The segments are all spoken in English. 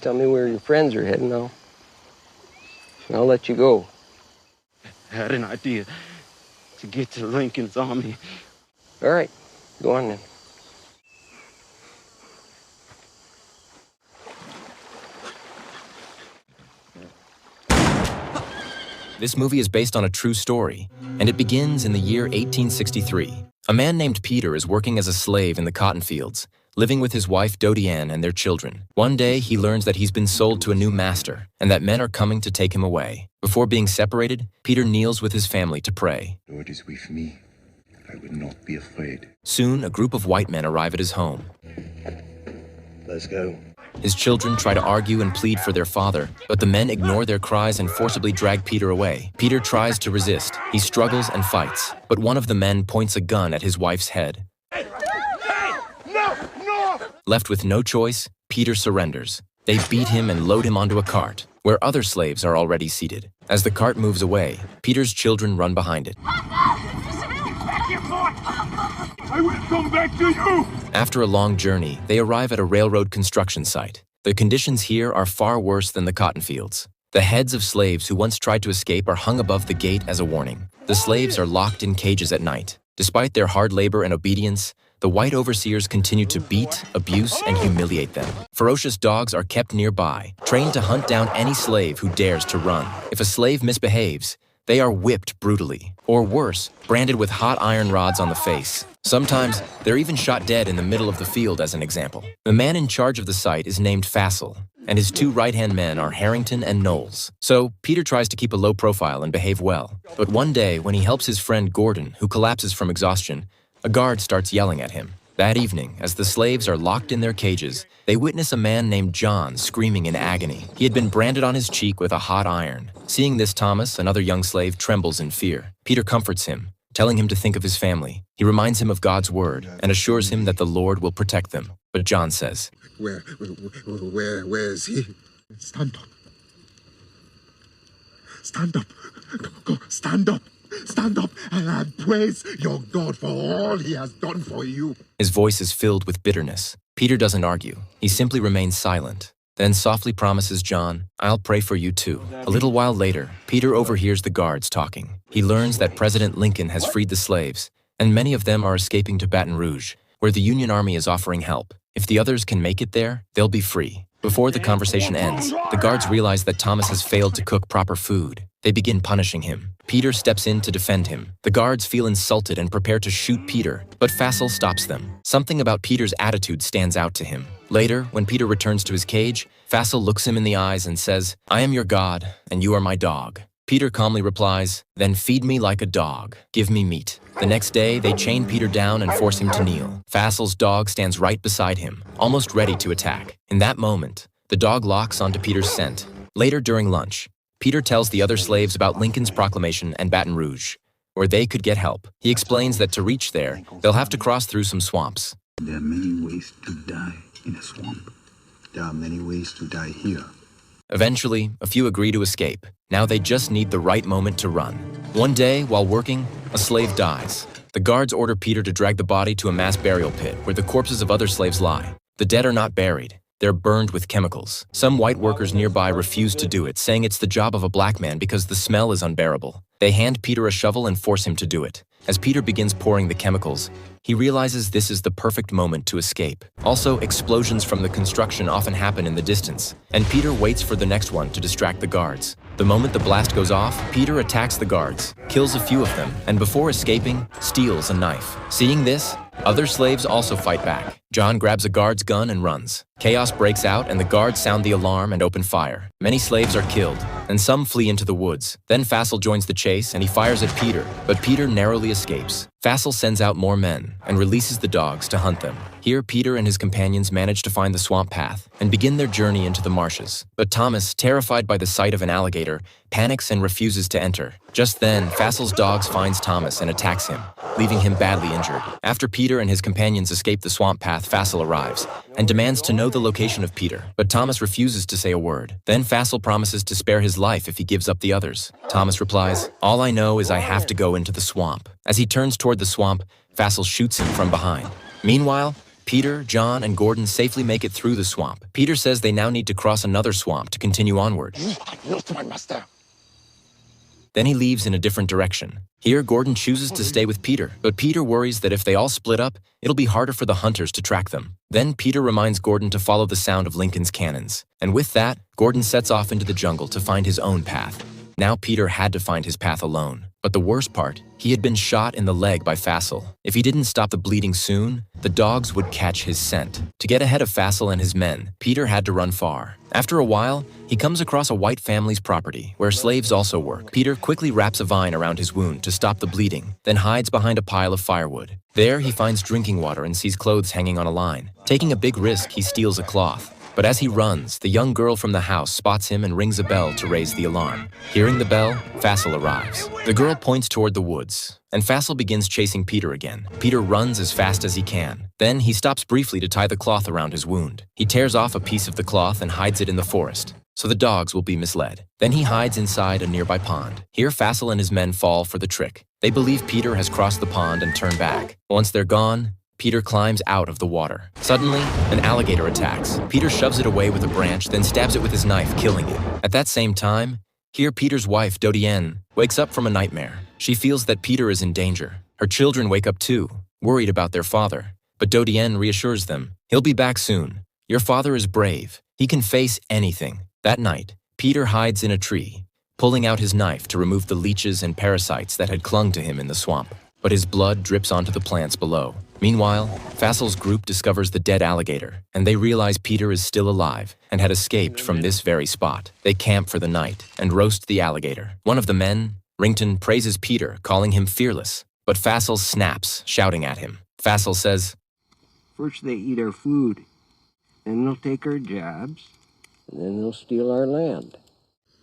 tell me where your friends are heading now, and I'll let you go. I had an idea to get to Lincoln's army. All right, go on then. This movie is based on a true story, and it begins in the year 1863. A man named Peter is working as a slave in the cotton fields, living with his wife Dodienne and their children. One day, he learns that he's been sold to a new master, and that men are coming to take him away. Before being separated, Peter kneels with his family to pray. Lord is with me. I will not be afraid. Soon, a group of white men arrive at his home. Let's go. His children try to argue and plead for their father, but the men ignore their cries and forcibly drag Peter away. Peter tries to resist. He struggles and fights, but one of the men points a gun at his wife's head. Hey! No! No! Left with no choice, Peter surrenders. They beat him and load him onto a cart, where other slaves are already seated. As the cart moves away, Peter's children run behind it. I will come back to you! After a long journey, they arrive at a railroad construction site. The conditions here are far worse than the cotton fields. The heads of slaves who once tried to escape are hung above the gate as a warning. The slaves are locked in cages at night. Despite their hard labor and obedience, the white overseers continue to beat, abuse, and humiliate them. Ferocious dogs are kept nearby, trained to hunt down any slave who dares to run. If a slave misbehaves, they are whipped brutally, or worse, branded with hot iron rods on the face. Sometimes, they're even shot dead in the middle of the field as an example. The man in charge of the site is named Fassel, and his two right-hand men are Harrington and Knowles. So, Peter tries to keep a low profile and behave well. But one day, when he helps his friend Gordon, who collapses from exhaustion, a guard starts yelling at him. That evening, as the slaves are locked in their cages, they witness a man named John screaming in agony. He had been branded on his cheek with a hot iron. Seeing this, Thomas, another young slave, trembles in fear. Peter comforts him, telling him to think of his family. He reminds him of God's word and assures him that the Lord will protect them. But John says, Where is he? Stand up. Stand up. Go, stand up. Stand up and praise your God for all he has done for you. His voice is filled with bitterness. Peter doesn't argue. He simply remains silent, then softly promises John, I'll pray for you too. A little while later, Peter overhears the guards talking. He learns that President Lincoln has freed the slaves, and many of them are escaping to Baton Rouge, where the Union Army is offering help. If the others can make it there, they'll be free. Before the conversation ends, the guards realize that Thomas has failed to cook proper food. They begin punishing him. Peter steps in to defend him. The guards feel insulted and prepare to shoot Peter, but Fassel stops them. Something about Peter's attitude stands out to him. Later, when Peter returns to his cage, Fassel looks him in the eyes and says, I am your God, and you are my dog. Peter calmly replies, then feed me like a dog. Give me meat. The next day, they chain Peter down and force him to kneel. Fassel's dog stands right beside him, almost ready to attack. In that moment, the dog locks onto Peter's scent. Later during lunch, Peter tells the other slaves about Lincoln's proclamation and Baton Rouge, where they could get help. He explains that to reach there, they'll have to cross through some swamps. There are many ways to die in a swamp. There are many ways to die here. Eventually, a few agree to escape. Now they just need the right moment to run. One day, while working, a slave dies. The guards order Peter to drag the body to a mass burial pit where the corpses of other slaves lie. The dead are not buried. They're burned with chemicals. Some white workers nearby refuse to do it, saying it's the job of a black man because the smell is unbearable. They hand Peter a shovel and force him to do it. As Peter begins pouring the chemicals, he realizes this is the perfect moment to escape. Also, explosions from the construction often happen in the distance, and Peter waits for the next one to distract the guards. The moment the blast goes off, Peter attacks the guards, kills a few of them, and before escaping, steals a knife. Seeing this, other slaves also fight back. John grabs a guard's gun and runs. Chaos breaks out and the guards sound the alarm and open fire. Many slaves are killed, and some flee into the woods. Then Fassel joins the chase and he fires at Peter, but Peter narrowly escapes. Fassel sends out more men and releases the dogs to hunt them. Here, Peter and his companions manage to find the swamp path and begin their journey into the marshes. But Thomas, terrified by the sight of an alligator, panics and refuses to enter. Just then, Fassel's dogs finds Thomas and attacks him, leaving him badly injured. After Peter and his companions escape the swamp path, Fassel arrives and demands to know the location of Peter, but Thomas refuses to say a word. Then Fassel promises to spare his life if he gives up the others. Thomas replies, "All I know is I have to go into the swamp." As he turns toward the swamp, Fassel shoots him from behind. Meanwhile, Peter, John, and Gordon safely make it through the swamp. Peter says they now need to cross another swamp to continue onward. Not my master. Then he leaves in a different direction. Here, Gordon chooses to stay with Peter, but Peter worries that if they all split up, it'll be harder for the hunters to track them. Then Peter reminds Gordon to follow the sound of Lincoln's cannons. And with that, Gordon sets off into the jungle to find his own path. Now Peter had to find his path alone. But the worst part, he had been shot in the leg by Fassel. If he didn't stop the bleeding soon, the dogs would catch his scent. To get ahead of Fassel and his men, Peter had to run far. After a while, he comes across a white family's property, where slaves also work. Peter quickly wraps a vine around his wound to stop the bleeding, then hides behind a pile of firewood. There, he finds drinking water and sees clothes hanging on a line. Taking a big risk, he steals a cloth. But as he runs, the young girl from the house spots him and rings a bell to raise the alarm. Hearing the bell, Fassel arrives. The girl points toward the woods, and Fassel begins chasing Peter again. Peter runs as fast as he can. Then he stops briefly to tie the cloth around his wound. He tears off a piece of the cloth and hides it in the forest, so the dogs will be misled. Then he hides inside a nearby pond. Here, Fassel and his men fall for the trick. They believe Peter has crossed the pond and turned back. Once they're gone, Peter climbs out of the water. Suddenly, an alligator attacks. Peter shoves it away with a branch, then stabs it with his knife, killing it. At that same time, here Peter's wife, Dodienne, wakes up from a nightmare. She feels that Peter is in danger. Her children wake up too, worried about their father. But Dodienne reassures them, "He'll be back soon. Your father is brave. He can face anything." That night, Peter hides in a tree, pulling out his knife to remove the leeches and parasites that had clung to him in the swamp. But his blood drips onto the plants below. Meanwhile, Fassel's group discovers the dead alligator, and they realize Peter is still alive and had escaped from this very spot. They camp for the night and roast the alligator. One of the men, Rington, praises Peter, calling him fearless, but Fassel snaps, shouting at him. Fassel says, First they eat our food, then they'll take our jobs, and then they'll steal our land.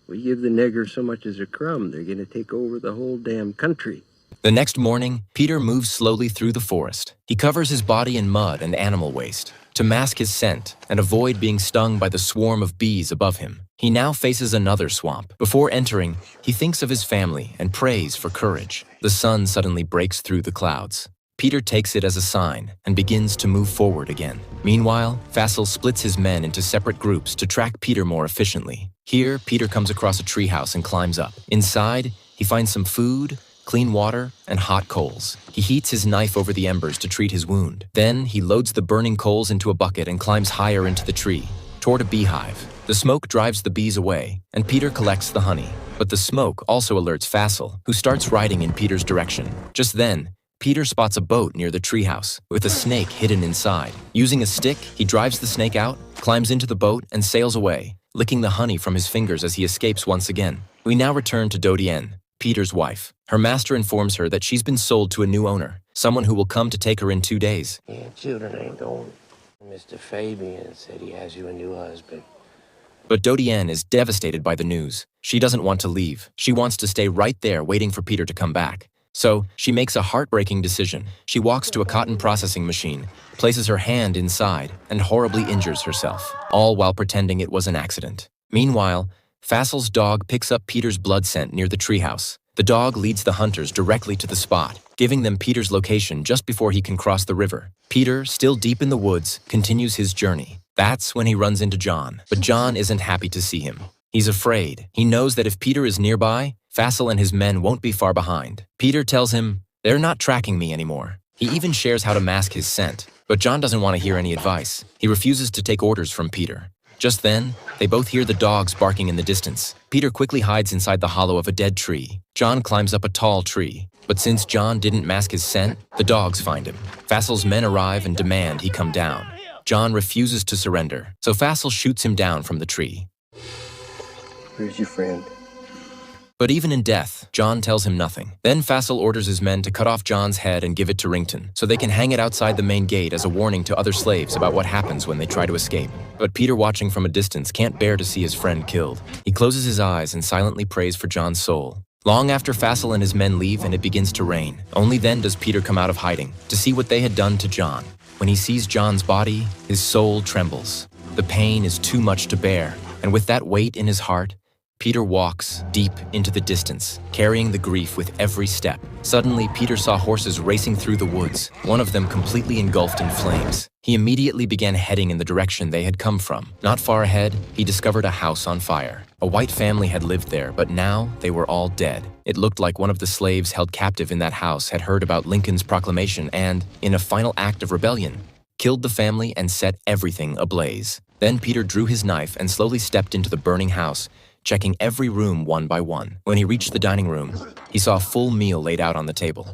We give the niggers so much as a crumb, they're gonna take over the whole damn country. The next morning, Peter moves slowly through the forest. He covers his body in mud and animal waste to mask his scent and avoid being stung by the swarm of bees above him. He now faces another swamp. Before entering, he thinks of his family and prays for courage. The sun suddenly breaks through the clouds. Peter takes it as a sign and begins to move forward again. Meanwhile, Fassel splits his men into separate groups to track Peter more efficiently. Here, Peter comes across a treehouse and climbs up. Inside, he finds some food, clean water, and hot coals. He heats his knife over the embers to treat his wound. Then he loads the burning coals into a bucket and climbs higher into the tree, toward a beehive. The smoke drives the bees away, and Peter collects the honey. But the smoke also alerts Fassel, who starts riding in Peter's direction. Just then, Peter spots a boat near the treehouse, with a snake hidden inside. Using a stick, he drives the snake out, climbs into the boat, and sails away, licking the honey from his fingers as he escapes once again. We now return to Dodienne, Peter's wife. Her master informs her that she's been sold to a new owner, someone who will come to take her in 2 days. Yeah, children ain't going. Mr. Fabian said he has you a new husband. But Dodienne is devastated by the news. She doesn't want to leave. She wants to stay right there waiting for Peter to come back. So, she makes a heartbreaking decision. She walks to a cotton processing machine, places her hand inside, and horribly injures herself, all while pretending it was an accident. Meanwhile, Fassel's dog picks up Peter's blood scent near the treehouse. The dog leads the hunters directly to the spot, giving them Peter's location just before he can cross the river. Peter, still deep in the woods, continues his journey. That's when he runs into John, but John isn't happy to see him. He's afraid. He knows that if Peter is nearby, Fassel and his men won't be far behind. Peter tells him, "They're not tracking me anymore." He even shares how to mask his scent, but John doesn't want to hear any advice. He refuses to take orders from Peter. Just then, they both hear the dogs barking in the distance. Peter quickly hides inside the hollow of a dead tree. John climbs up a tall tree, but since John didn't mask his scent, the dogs find him. Fassel's men arrive and demand he come down. John refuses to surrender, so Fassel shoots him down from the tree. Where's your friend? But even in death, John tells him nothing. Then Fassel orders his men to cut off John's head and give it to Rington, so they can hang it outside the main gate as a warning to other slaves about what happens when they try to escape. But Peter, watching from a distance, can't bear to see his friend killed. He closes his eyes and silently prays for John's soul. Long after Fassel and his men leave and it begins to rain, only then does Peter come out of hiding to see what they had done to John. When he sees John's body, his soul trembles. The pain is too much to bear, and with that weight in his heart, Peter walks deep into the distance, carrying the grief with every step. Suddenly, Peter saw horses racing through the woods, one of them completely engulfed in flames. He immediately began heading in the direction they had come from. Not far ahead, he discovered a house on fire. A white family had lived there, but now they were all dead. It looked like one of the slaves held captive in that house had heard about Lincoln's proclamation and, in a final act of rebellion, killed the family and set everything ablaze. Then Peter drew his knife and slowly stepped into the burning house, checking every room one by one. When he reached the dining room, he saw a full meal laid out on the table.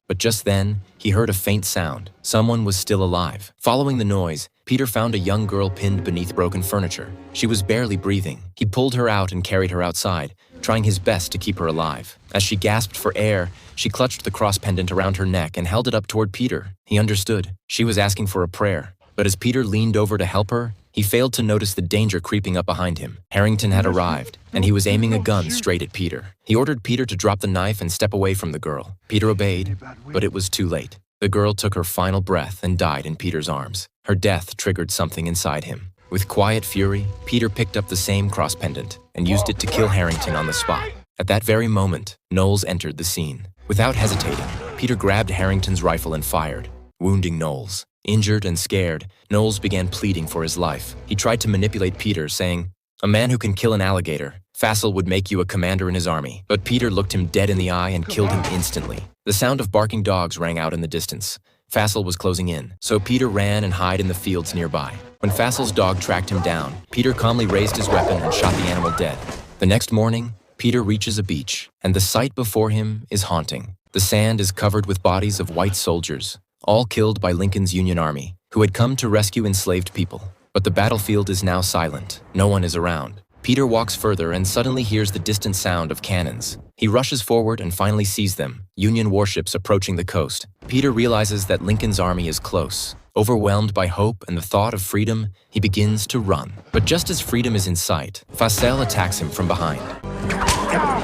But just then, he heard a faint sound. Someone was still alive. Following the noise, Peter found a young girl pinned beneath broken furniture. She was barely breathing. He pulled her out and carried her outside, trying his best to keep her alive. As she gasped for air, she clutched the cross pendant around her neck and held it up toward Peter. He understood. She was asking for a prayer. But as Peter leaned over to help her, he failed to notice the danger creeping up behind him. Harrington had arrived, and he was aiming a gun straight at Peter. He ordered Peter to drop the knife and step away from the girl. Peter obeyed, but it was too late. The girl took her final breath and died in Peter's arms. Her death triggered something inside him. With quiet fury, Peter picked up the same cross pendant and used it to kill Harrington on the spot. At that very moment, Knowles entered the scene. Without hesitating, Peter grabbed Harrington's rifle and fired, wounding Knowles. Injured and scared, Knowles began pleading for his life. He tried to manipulate Peter, saying, "A man who can kill an alligator, Fassel would make you a commander in his army." But Peter looked him dead in the eye and killed him instantly. The sound of barking dogs rang out in the distance. Fassel was closing in, so Peter ran and hid in the fields nearby. When Fassel's dog tracked him down, Peter calmly raised his weapon and shot the animal dead. The next morning, Peter reaches a beach, and the sight before him is haunting. The sand is covered with bodies of white soldiers, all killed by Lincoln's Union Army, who had come to rescue enslaved people. But the battlefield is now silent. No one is around. Peter walks further and suddenly hears the distant sound of cannons. He rushes forward and finally sees them, Union warships approaching the coast. Peter realizes that Lincoln's army is close. Overwhelmed by hope and the thought of freedom, he begins to run. But just as freedom is in sight, Fassel attacks him from behind.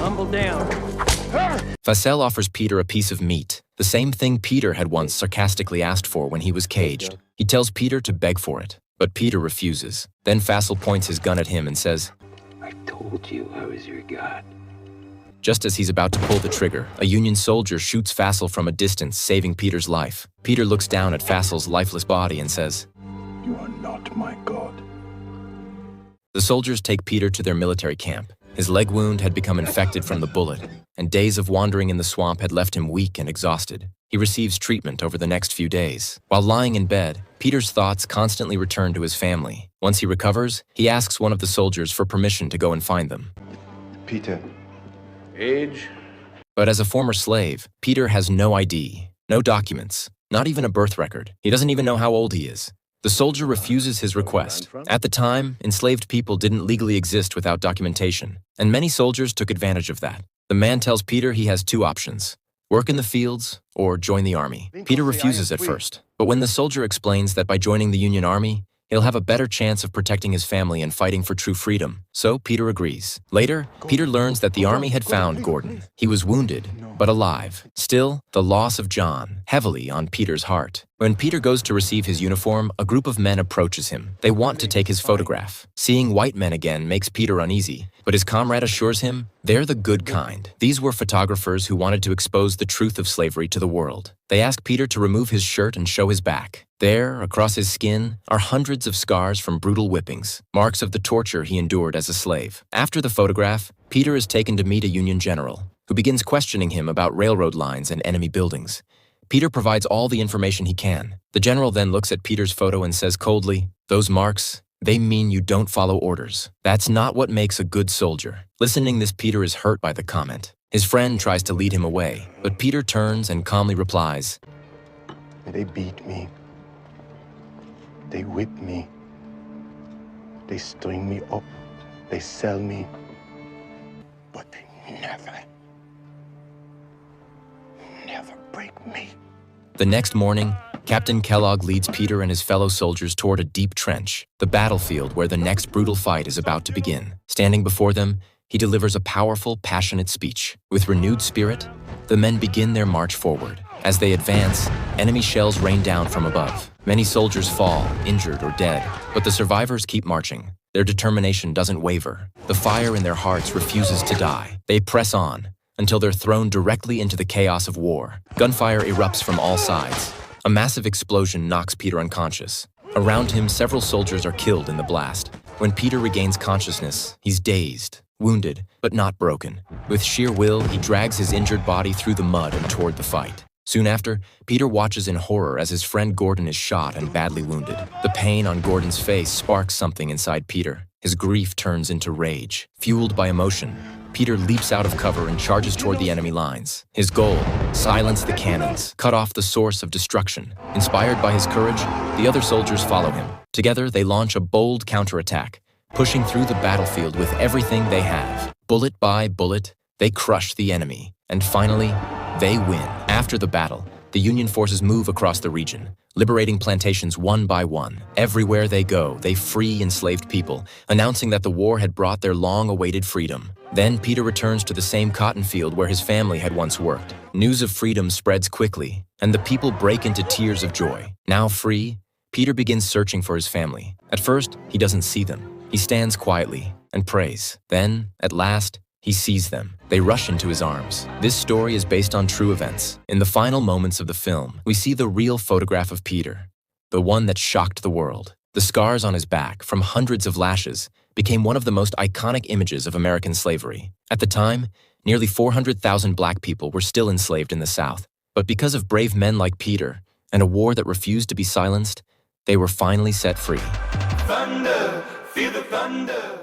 Humble down. Fassel offers Peter a piece of meat, the same thing Peter had once sarcastically asked for when he was caged. He tells Peter to beg for it, but Peter refuses. Then Fassel points his gun at him and says, I told you I was your god. Just as he's about to pull the trigger, a Union soldier shoots Fassel from a distance, saving Peter's life. Peter looks down at Fassel's lifeless body and says, You are not my god. The soldiers take Peter to their military camp. His leg wound had become infected from the bullet, and days of wandering in the swamp had left him weak and exhausted. He receives treatment over the next few days. While lying in bed, Peter's thoughts constantly return to his family. Once he recovers, he asks one of the soldiers for permission to go and find them. Peter. Age? But as a former slave, Peter has no ID, no documents, not even a birth record. He doesn't even know how old he is. The soldier refuses his request. At the time, enslaved people didn't legally exist without documentation, and many soldiers took advantage of that. The man tells Peter he has two options: work in the fields or join the army. Peter refuses at first, but when the soldier explains that by joining the Union Army, he'll have a better chance of protecting his family and fighting for true freedom, so Peter agrees. Later, Peter learns that the army had found Gordon. He was wounded, but alive. Still, the loss of John, heavily on Peter's heart. When Peter goes to receive his uniform, a group of men approaches him. They want to take his photograph. Seeing white men again makes Peter uneasy, but his comrade assures him they're the good kind. These were photographers who wanted to expose the truth of slavery to the world. They ask Peter to remove his shirt and show his back. There, across his skin, are hundreds of scars from brutal whippings, marks of the torture he endured as a slave. After the photograph, Peter is taken to meet a Union general, who begins questioning him about railroad lines and enemy buildings. Peter provides all the information he can. The general then looks at Peter's photo and says coldly, "Those marks, they mean you don't follow orders. That's not what makes a good soldier." Listening this, Peter is hurt by the comment. His friend tries to lead him away, but Peter turns and calmly replies, They beat me. They whip me. They string me up. They sell me. But they never break me. The next morning, Captain Kellogg leads Peter and his fellow soldiers toward a deep trench, the battlefield where the next brutal fight is about to begin. Standing before them, he delivers a powerful, passionate speech. With renewed spirit, the men begin their march forward. As they advance, enemy shells rain down from above. Many soldiers fall, injured or dead, but the survivors keep marching. Their determination doesn't waver. The fire in their hearts refuses to die. They press on until they're thrown directly into the chaos of war. Gunfire erupts from all sides. A massive explosion knocks Peter unconscious. Around him, several soldiers are killed in the blast. When Peter regains consciousness, he's dazed, wounded, but not broken. With sheer will, he drags his injured body through the mud and toward the fight. Soon after, Peter watches in horror as his friend Gordon is shot and badly wounded. The pain on Gordon's face sparks something inside Peter. His grief turns into rage. Fueled by emotion, Peter leaps out of cover and charges toward the enemy lines. His goal, silence the cannons, cut off the source of destruction. Inspired by his courage, the other soldiers follow him. Together, they launch a bold counterattack, pushing through the battlefield with everything they have. Bullet by bullet, they crush the enemy. And finally, they win. After the battle, the Union forces move across the region, liberating plantations one by one. Everywhere they go, they free enslaved people, announcing that the war had brought their long-awaited freedom. Then Peter returns to the same cotton field where his family had once worked. News of freedom spreads quickly, and the people break into tears of joy. Now free, Peter begins searching for his family. At first, he doesn't see them. He stands quietly and prays. Then, at last, he sees them. They rush into his arms. This story is based on true events. In the final moments of the film, we see the real photograph of Peter, the one that shocked the world. The scars on his back, from hundreds of lashes, became one of the most iconic images of American slavery. At the time, nearly 400,000 black people were still enslaved in the South. But because of brave men like Peter and a war that refused to be silenced, they were finally set free. Thunder, feel the thunder.